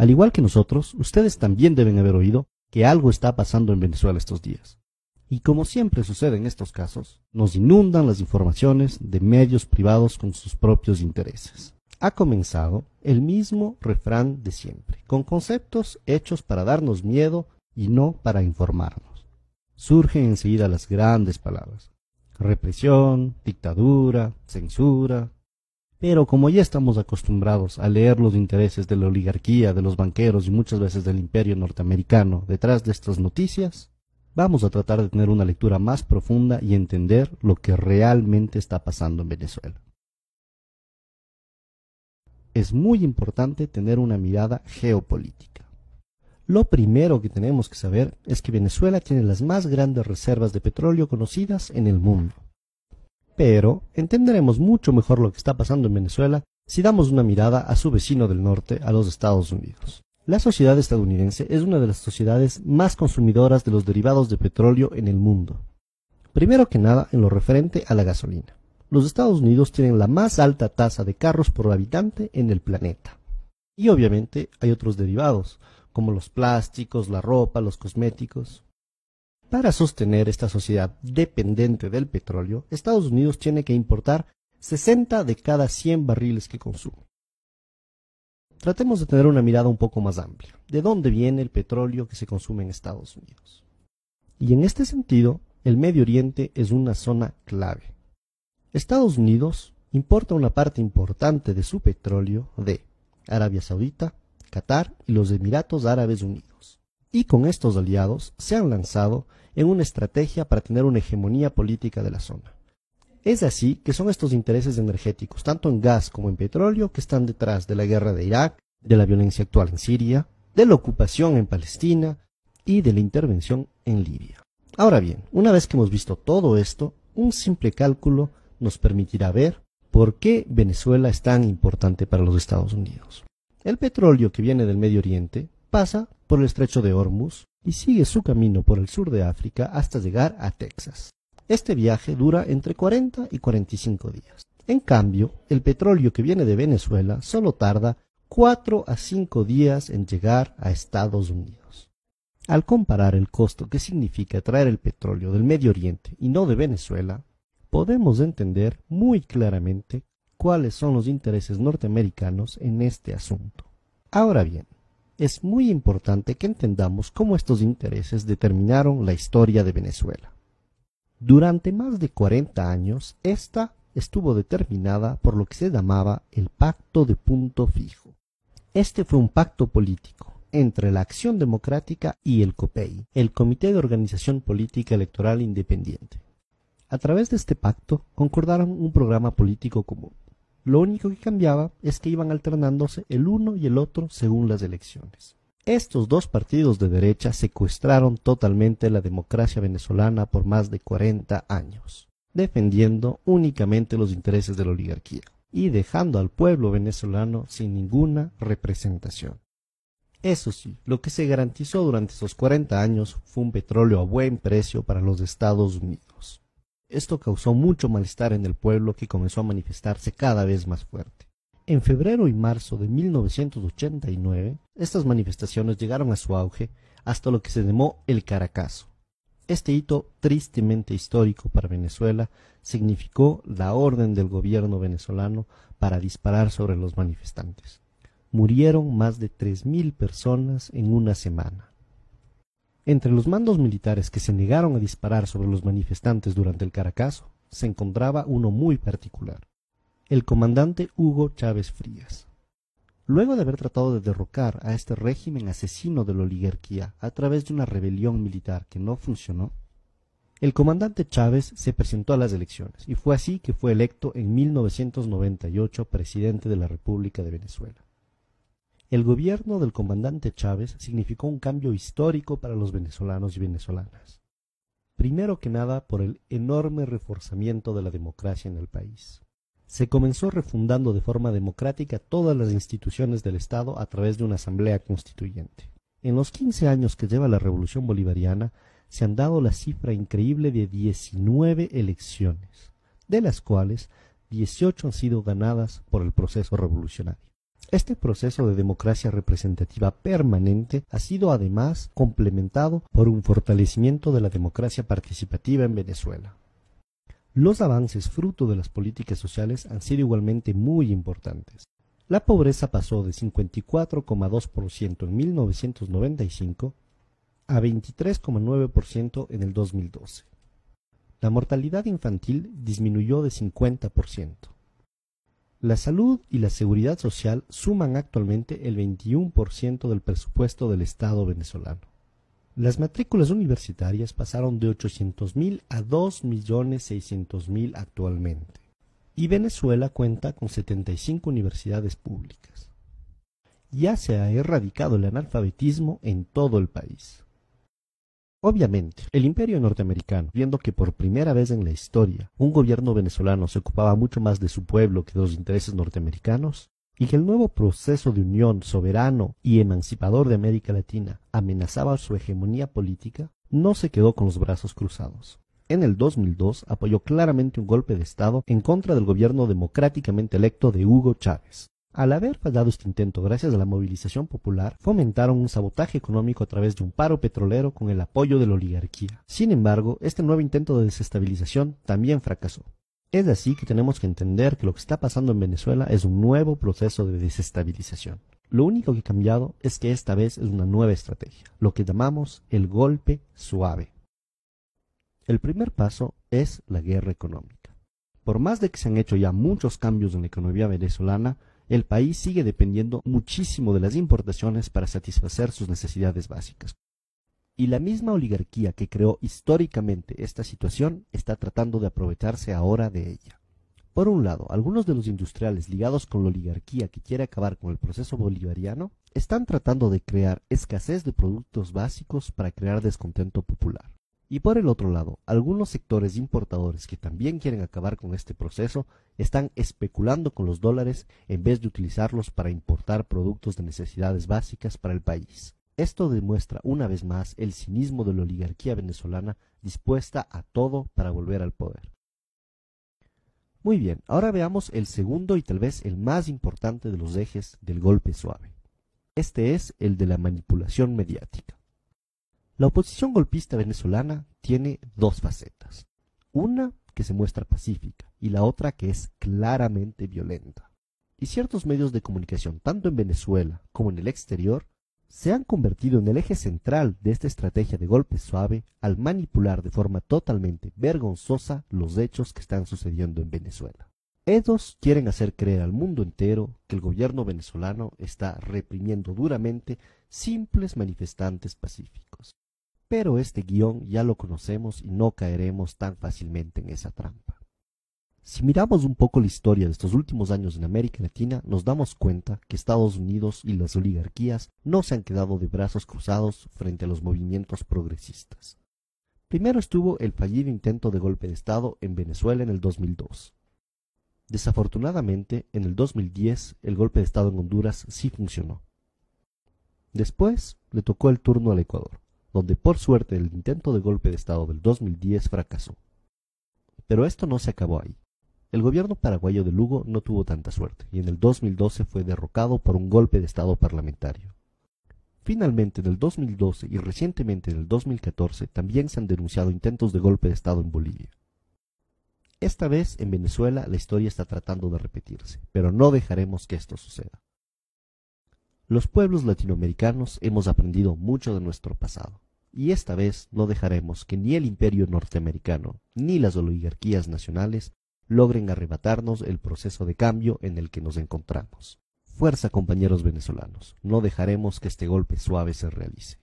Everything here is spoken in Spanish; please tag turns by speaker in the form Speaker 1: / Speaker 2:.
Speaker 1: Al igual que nosotros, ustedes también deben haber oído que algo está pasando en Venezuela estos días. Y como siempre sucede en estos casos, nos inundan las informaciones de medios privados con sus propios intereses. Ha comenzado el mismo refrán de siempre, con conceptos hechos para darnos miedo y no para informarnos. Surgen enseguida las grandes palabras: represión, dictadura, censura. Pero como ya estamos acostumbrados a leer los intereses de la oligarquía, de los banqueros y muchas veces del imperio norteamericano detrás de estas noticias, vamos a tratar de tener una lectura más profunda y entender lo que realmente está pasando en Venezuela. Es muy importante tener una mirada geopolítica. Lo primero que tenemos que saber es que Venezuela tiene las más grandes reservas de petróleo conocidas en el mundo. Pero entenderemos mucho mejor lo que está pasando en Venezuela si damos una mirada a su vecino del norte, a los Estados Unidos. La sociedad estadounidense es una de las sociedades más consumidoras de los derivados de petróleo en el mundo. Primero que nada, en lo referente a la gasolina. Los Estados Unidos tienen la más alta tasa de carros por habitante en el planeta. Y obviamente hay otros derivados, como los plásticos, la ropa, los cosméticos. Para sostener esta sociedad dependiente del petróleo, Estados Unidos tiene que importar 60 de cada 100 barriles que consume. Tratemos de tener una mirada un poco más amplia. ¿De dónde viene el petróleo que se consume en Estados Unidos? Y en este sentido, el Medio Oriente es una zona clave. Estados Unidos importa una parte importante de su petróleo de Arabia Saudita, Qatar y los Emiratos Árabes Unidos. Y con estos aliados se han lanzado en una estrategia para tener una hegemonía política de la zona. Es así que son estos intereses energéticos, tanto en gas como en petróleo, que están detrás de la guerra de Irak, de la violencia actual en Siria, de la ocupación en Palestina y de la intervención en Libia. Ahora bien, una vez que hemos visto todo esto, un simple cálculo nos permitirá ver por qué Venezuela es tan importante para los Estados Unidos. El petróleo que viene del Medio Oriente pasa por el estrecho de Hormuz y sigue su camino por el sur de África hasta llegar a Texas. Este viaje dura entre 40 y 45 días. En cambio, el petróleo que viene de Venezuela solo tarda 4 a 5 días en llegar a Estados Unidos. Al comparar el costo que significa traer el petróleo del Medio Oriente y no de Venezuela, podemos entender muy claramente cuáles son los intereses norteamericanos en este asunto. Ahora bien, es muy importante que entendamos cómo estos intereses determinaron la historia de Venezuela. Durante más de 40 años, esta estuvo determinada por lo que se llamaba el Pacto de Punto Fijo. Este fue un pacto político entre la Acción Democrática y el COPEI, el Comité de Organización Política Electoral Independiente. A través de este pacto concordaron un programa político común. Lo único que cambiaba es que iban alternándose el uno y el otro según las elecciones. Estos dos partidos de derecha secuestraron totalmente la democracia venezolana por más de 40 años, defendiendo únicamente los intereses de la oligarquía y dejando al pueblo venezolano sin ninguna representación. Eso sí, lo que se garantizó durante esos 40 años fue un petróleo a buen precio para los Estados Unidos. Esto causó mucho malestar en el pueblo, que comenzó a manifestarse cada vez más fuerte. En febrero y marzo de 1989, estas manifestaciones llegaron a su auge hasta lo que se llamó el Caracazo. Este hito tristemente histórico para Venezuela significó la orden del gobierno venezolano para disparar sobre los manifestantes. Murieron más de 3.000 personas en una semana. Entre los mandos militares que se negaron a disparar sobre los manifestantes durante el Caracazo, se encontraba uno muy particular: el comandante Hugo Chávez Frías. Luego de haber tratado de derrocar a este régimen asesino de la oligarquía a través de una rebelión militar que no funcionó, el comandante Chávez se presentó a las elecciones y fue así que fue electo en 1998 presidente de la República de Venezuela. El gobierno del comandante Chávez significó un cambio histórico para los venezolanos y venezolanas. Primero que nada, por el enorme reforzamiento de la democracia en el país. Se comenzó refundando de forma democrática todas las instituciones del Estado a través de una asamblea constituyente. En los 15 años que lleva la Revolución Bolivariana, se han dado la cifra increíble de 19 elecciones, de las cuales 18 han sido ganadas por el proceso revolucionario. Este proceso de democracia representativa permanente ha sido además complementado por un fortalecimiento de la democracia participativa en Venezuela. Los avances fruto de las políticas sociales han sido igualmente muy importantes. La pobreza pasó de 54,2% en 1995 a 23,9% en el 2012. La mortalidad infantil disminuyó de 50%. La salud y la seguridad social suman actualmente el 21% del presupuesto del Estado venezolano. Las matrículas universitarias pasaron de 800.000 a 2.600.000 actualmente. Y Venezuela cuenta con 75 universidades públicas. Ya se ha erradicado el analfabetismo en todo el país. Obviamente, el imperio norteamericano, viendo que por primera vez en la historia un gobierno venezolano se ocupaba mucho más de su pueblo que de los intereses norteamericanos, y que el nuevo proceso de unión soberano y emancipador de América Latina amenazaba su hegemonía política, no se quedó con los brazos cruzados. En el 2002 apoyó claramente un golpe de Estado en contra del gobierno democráticamente electo de Hugo Chávez. Al haber fallado este intento gracias a la movilización popular, fomentaron un sabotaje económico a través de un paro petrolero con el apoyo de la oligarquía. Sin embargo, este nuevo intento de desestabilización también fracasó. Es así que tenemos que entender que lo que está pasando en Venezuela es un nuevo proceso de desestabilización. Lo único que ha cambiado es que esta vez es una nueva estrategia, lo que llamamos el golpe suave. El primer paso es la guerra económica. Por más de que se han hecho ya muchos cambios en la economía venezolana, el país sigue dependiendo muchísimo de las importaciones para satisfacer sus necesidades básicas. Y la misma oligarquía que creó históricamente esta situación está tratando de aprovecharse ahora de ella. Por un lado, algunos de los industriales ligados con la oligarquía que quiere acabar con el proceso bolivariano están tratando de crear escasez de productos básicos para crear descontento popular. Y por el otro lado, algunos sectores importadores que también quieren acabar con este proceso están especulando con los dólares en vez de utilizarlos para importar productos de necesidades básicas para el país. Esto demuestra una vez más el cinismo de la oligarquía venezolana dispuesta a todo para volver al poder. Muy bien, ahora veamos el segundo y tal vez el más importante de los ejes del golpe suave. Este es el de la manipulación mediática. La oposición golpista venezolana tiene dos facetas. Una que se muestra pacífica y la otra que es claramente violenta. Y ciertos medios de comunicación, tanto en Venezuela como en el exterior, se han convertido en el eje central de esta estrategia de golpe suave al manipular de forma totalmente vergonzosa los hechos que están sucediendo en Venezuela. Ellos quieren hacer creer al mundo entero que el gobierno venezolano está reprimiendo duramente simples manifestantes pacíficos. Pero este guión ya lo conocemos y no caeremos tan fácilmente en esa trampa. Si miramos un poco la historia de estos últimos años en América Latina, nos damos cuenta que Estados Unidos y las oligarquías no se han quedado de brazos cruzados frente a los movimientos progresistas. Primero estuvo el fallido intento de golpe de Estado en Venezuela en el 2002. Desafortunadamente, en el 2010 el golpe de Estado en Honduras sí funcionó. Después le tocó el turno al Ecuador, donde por suerte el intento de golpe de Estado del 2010 fracasó. Pero esto no se acabó ahí. El gobierno paraguayo de Lugo no tuvo tanta suerte y en el 2012 fue derrocado por un golpe de Estado parlamentario. Finalmente, en el 2012 y recientemente en el 2014 también se han denunciado intentos de golpe de Estado en Bolivia. Esta vez en Venezuela la historia está tratando de repetirse, pero no dejaremos que esto suceda. Los pueblos latinoamericanos hemos aprendido mucho de nuestro pasado, y esta vez no dejaremos que ni el imperio norteamericano ni las oligarquías nacionales logren arrebatarnos el proceso de cambio en el que nos encontramos. Fuerza, compañeros venezolanos, no dejaremos que este golpe suave se realice.